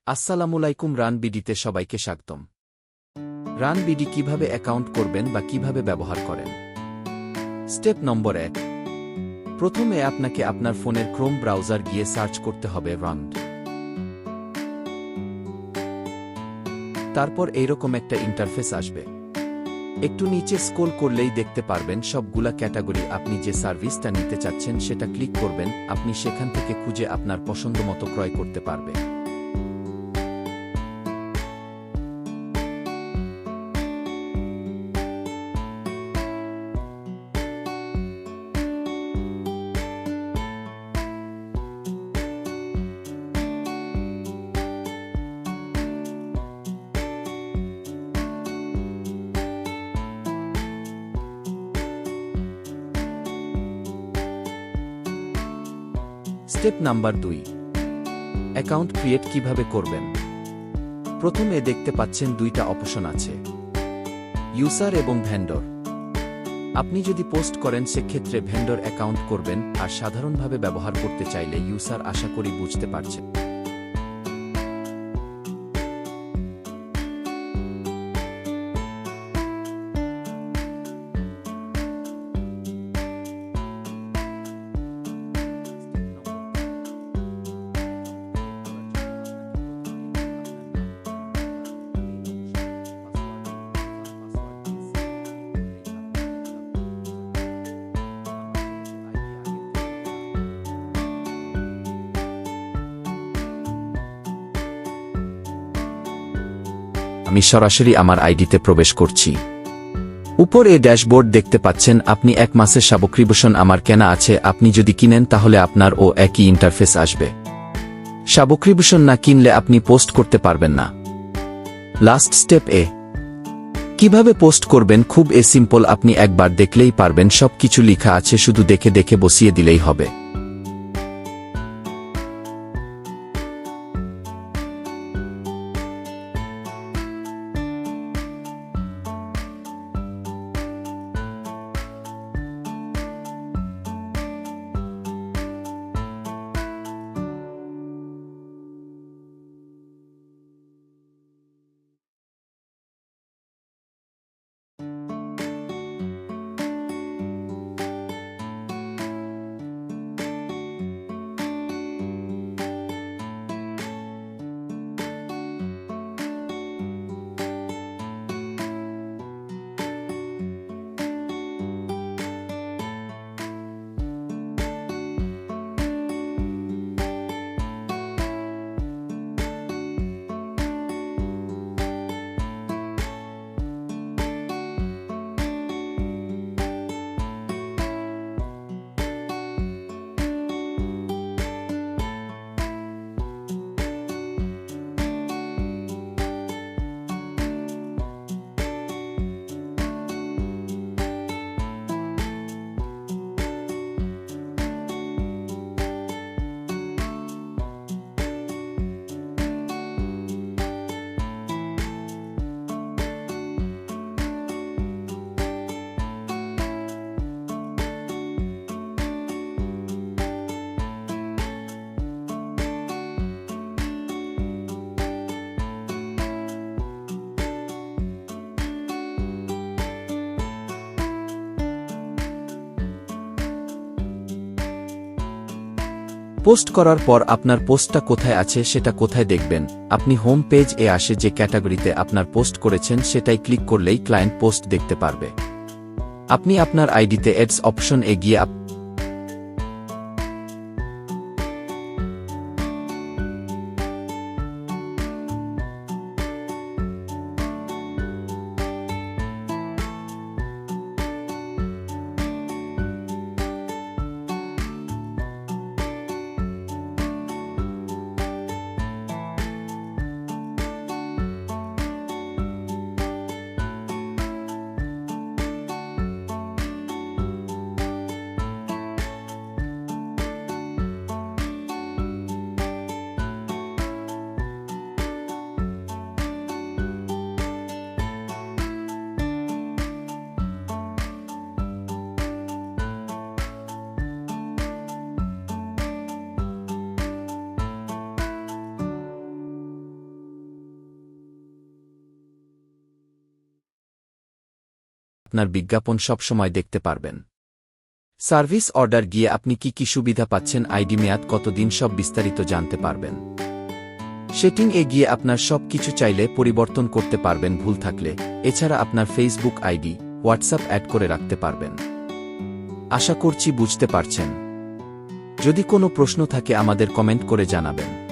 আসসালামুয়ালাইকুম run বিডিতে সবাইকে স্বাগতম। Run BD কিভাবে অ্যাকাউন্ট করবেন বা কিভাবে ব্যবহার করেন। স্টেপ নম্বর 1। প্রথমে আপনাকে আপনার ফোনের ক্রোম ব্রাউজার গিয়ে সার্চ করতে হবে রান। তারপর এইরকম একটা ইন্টারফেস আসবে। একটু নিচে স্ক্রল করলেই দেখতে পারবেন সবগুলা ক্যাটাগরি। আপনি যে সার্ভিসটা নিতে চাচ্ছেন সেটা ক্লিক করবেন, আপনি সেখান থেকে খুঁজে আপনার পছন্দমতো ক্রয় করতে পারবেন। Step number 2। অ্যাকাউন্ট ক্রিয়েট কিভাবে করবেন। প্রথমে দেখতে পাচ্ছেন দুইটা অপশন আছে, ইউজার এবং ভেন্ডর। আপনি যদি পোস্ট করেন সেক্ষেত্রে ভেন্ডর অ্যাকাউন্ট করবেন, আর সাধারণভাবে ব্যবহার করতে চাইলে ইউজার। আশা করি বুঝতে পারছেন। আমি সরাসরি আমার আইডিতে প্রবেশ করছি। উপরে ড্যাশবোর্ড দেখতে পাচ্ছেন, আপনি 1 মাসের সাবস্ক্রিপশন আমার কেনা আছে। আপনি যদি কিনেন তাহলে আপনার একই ইন্টারফেস আসবে। সাবস্ক্রিপশন না কিনলে আপনি পোস্ট করতে পারবেন না। লাস্ট স্টেপ এ। কিভাবে পোস্ট করবেন খুব সিম্পল, আপনি একবার দেখলেই পারবেন। সবকিছু লেখা আছে, শুধু দেখে দেখে বসিয়ে দিলেই হবে। পোস্ট করার পর আপনার পোস্টটা কোথায় আছে সেটা কোথায় দেখবেন। আপনি হোম পেজ এ আসে যে ক্যাটাগরিতে আপনার পোস্ট করেছেন সেটাই ক্লিক করলেই ক্লায়েন্ট পোস্ট দেখতে পারবে। আপনি আপনার আইডিতে অ্যাডস অপশন এ গিয়ে আপনার বিজ্ঞাপন সবসময় দেখতে পারবেন। সার্ভিস অর্ডার গিয়ে আপনি কি কি সুবিধা পাচ্ছেন, আইডি মেয়াদ কতদিন, সব বিস্তারিত জানতে পারবেন। সেটিং এ গিয়ে আপনার সব কিছু চাইলে পরিবর্তন করতে পারবেন ভুল থাকলে। এছাড়া আপনার ফেসবুক আইডি, হোয়াটসঅ্যাপ অ্যাড করে রাখতে পারবেন। আশা করছি বুঝতে পারছেন। যদি কোনো প্রশ্ন থাকে আমাদের কমেন্ট করে জানাবেন।